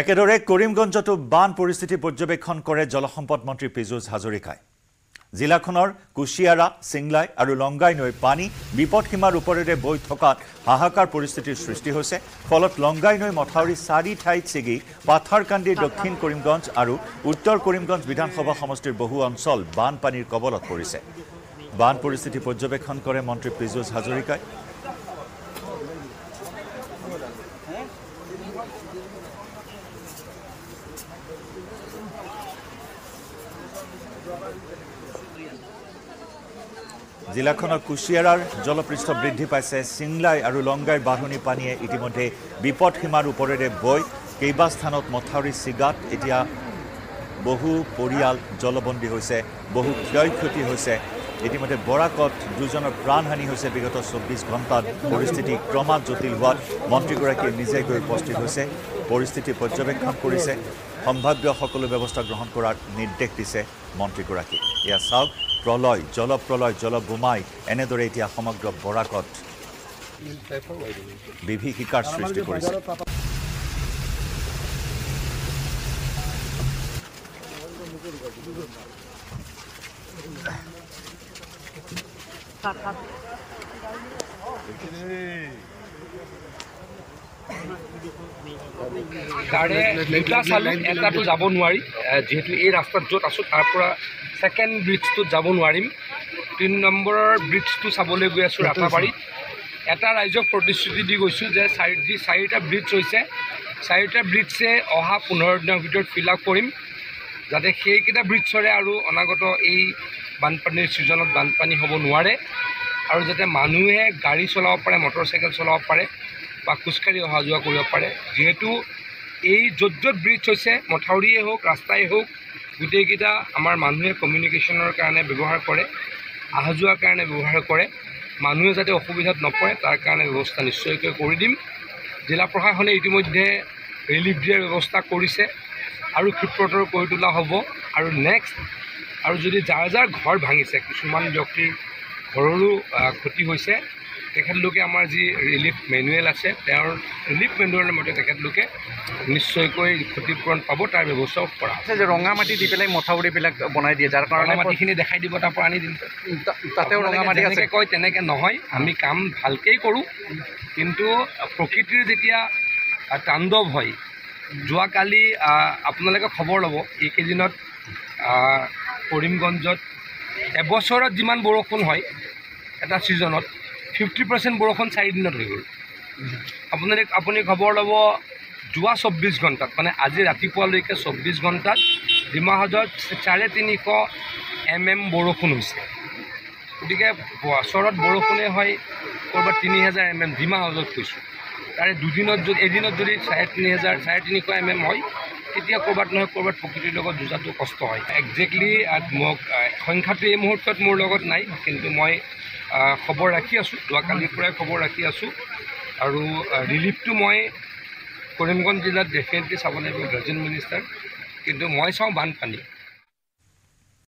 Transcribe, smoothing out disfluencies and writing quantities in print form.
একেদৰে কৰিমগঞ্জতো বান পৰিস্থিতি পৰ্যবেক্ষণ কৰে জলসম্পদ মন্ত্ৰী পীযুষ হাজৰিকাই। জিলাখনৰ কুশিয়াৰা, সিংলাই আৰু লংগাই নৈৰ পানী বিপদসীমাৰ ওপৰেৰে বৈ থকাত হাহাকাৰ পৰিস্থিতিৰ সৃষ্টি হৈছে। ফলত লংগাই নৈ মথাউৰি 4 ঠাইত ছিগি পাথাৰকান্দিৰ দক্ষিণ কৰিমগঞ্জ আৰু উত্তৰ কৰিমগঞ্জ বিধানসভা সমষ্টিৰ বহু অঞ্চল বানপানীৰ কবলত পৰিছে। বান পৰিস্থিতি পৰ্যবেক্ষণ কৰে মন্ত্ৰী পীযুষ হাজৰিকাই। জিলাখনৰ কুশিয়াৰাৰ জলপৃষ্ঠ বৃদ্ধি পাইছে। সিংলাই আৰু লংগাইৰ বাঢ়নি পানীয়ে ইতিমধ্যে বিপদসীমাৰ ওপৰেৰে বৈ কেইবা স্থানত মথাউৰি ছিগাত এতিয়া বহু পৰিয়াল জলবন্দী হৈছে, বহু ক্ষয় ক্ষতি হৈছে। ইতিমধ্যে বৰাকত দুজনৰ প্ৰাণহানি হৈছে। বিগত 24 ঘণ্টাত পৰিস্থিতি ক্ৰমাৎ জটিল হোৱাত মন্ত্ৰীগৰাকীয়ে নিজে গৈ উপস্থিত হৈছে, পৰিস্থিতি পৰ্যবেক্ষণ কৰিছে, সম্ভাৱ্য সকলো ব্যৱস্থা গ্ৰহণ কৰাৰ নিৰ্দেশ দিছে মন্ত্ৰীগৰাকী। এয়া চাওক, প্ৰলয়, জলপ্ৰলয়, জলবোমাই এনেদৰে এতিয়া সমগ্ৰ বৰাকত বিভীষিকাৰ সৃষ্টি কৰিছে। তাৰে দুটা চালোঁ, এটাতো যাব নোৱাৰি, যিহেতু এই ৰাস্তাত য'ত আছোঁ তাৰ পৰা ছেকেণ্ড ব্ৰিজটোত যাব নোৱাৰিম। 3 নম্বৰৰ ব্ৰিজটো চাবলৈ গৈ আছোঁ ৰাতাবাৰীত। এটা ৰাইজক প্ৰতিশ্ৰুতি দি গৈছোঁ যে যি 4টা ব্ৰিজ হৈছে, 4টা ব্ৰিজে অহা 15 দিনৰ ভিতৰত ফিল আপ কৰিম, যাতে সেইকেইটা ব্ৰিজৰে আৰু অনাগত এই বানপানীৰ ছিজনত বানপানী হ'ব নোৱাৰে, আৰু যাতে মানুহে গাড়ী চলাব পাৰে, মটৰচাইকেল চলাব পাৰে বা খোজকাঢ়ি অহা যোৱা কৰিব পাৰে। যিহেতু এই য'ত য'ত ব্ৰিজ হৈছে, মথাউৰিয়ে হওক, ৰাস্তাই হওক, গোটেইকেইটা আমাৰ মানুহে কমিউনিকেশ্যনৰ কাৰণে ব্যৱহাৰ কৰে, অহা যোৱাৰ কাৰণে ব্যৱহাৰ কৰে। মানুহে যাতে অসুবিধাত নপৰে তাৰ কাৰণে ব্যৱস্থা নিশ্চয়কৈ কৰি দিম। জিলা প্ৰশাসনে ইতিমধ্যে ৰিলিফ দিয়াৰ ব্যৱস্থা কৰিছে আৰু ক্ষীপ্ৰতৰ কৰি তোলা হ'ব। আৰু নেক্সট, আৰু যদি যাৰ যাৰ ঘৰ ভাঙিছে, কিছুমান ব্যক্তিৰ ঘৰৰো ক্ষতি হৈছে, তেখেতলোকে আমাৰ যি ৰিলিফ মেনুৱেল আছে, তেওঁৰ ৰিলিফ মেনুৱেলৰ মতে তেখেতলোকে নিশ্চয়কৈ ক্ষতিপূৰণ পাব, তাৰ ব্যৱস্থাও কৰা আছে। যে ৰঙা মাটি দি পেলাই মথাউৰিবিলাক বনাই দিয়ে, যাৰ কাৰণে মাটিখিনি দেখাই দিব, তাৰ পৰা আনি দিম। তাতেও ৰঙা মাটি আছে। কয় তেনেকৈ নহয়, আমি কাম ভালকেই কৰোঁ, কিন্তু প্ৰকৃতিৰ যেতিয়া তাণ্ডৱ হয়, যোৱাকালি আপোনালোকে খবৰ ল'ব, এইকেইদিনত কৰিমগঞ্জত এবছৰত যিমান বৰষুণ হয় এটা ছিজনত, 50% বৰষুণ 4 দিনত হৈ গ'ল। আপুনি খবৰ ল'ব, যোৱা 24 ঘণ্টাত, মানে আজি ৰাতিপুৱালৈকে 24 ঘণ্টাত ডিমা হাজোত 350 mm বৰষুণ হৈছে। গতিকে বছৰত বৰষুণে হয় ক'ৰবাত 3000 mm, ডিমা হাজোত কৈছোঁ। তাৰে এদিনত যদি 350 mm হয়, তেতিয়া ক'ৰবাত নহয় ক'ৰবাত প্ৰকৃতিৰ লগত যুঁজাটো কষ্ট হয়। একজেক্টলি মোক সংখ্যাটো এই মুহূৰ্তত মোৰ লগত নাই, কিন্তু মই খবৰ ৰাখি আছোঁ, যোৱাকালিৰ পৰাই খবৰ ৰাখি আছোঁ। আৰু ৰিলিফটো মই কৰিমগঞ্জ জিলাত ডেফিনেটলি চাব লাগিব, গাৰ্জেন মিনিষ্টাৰ, কিন্তু মই চাওঁ বানপানী।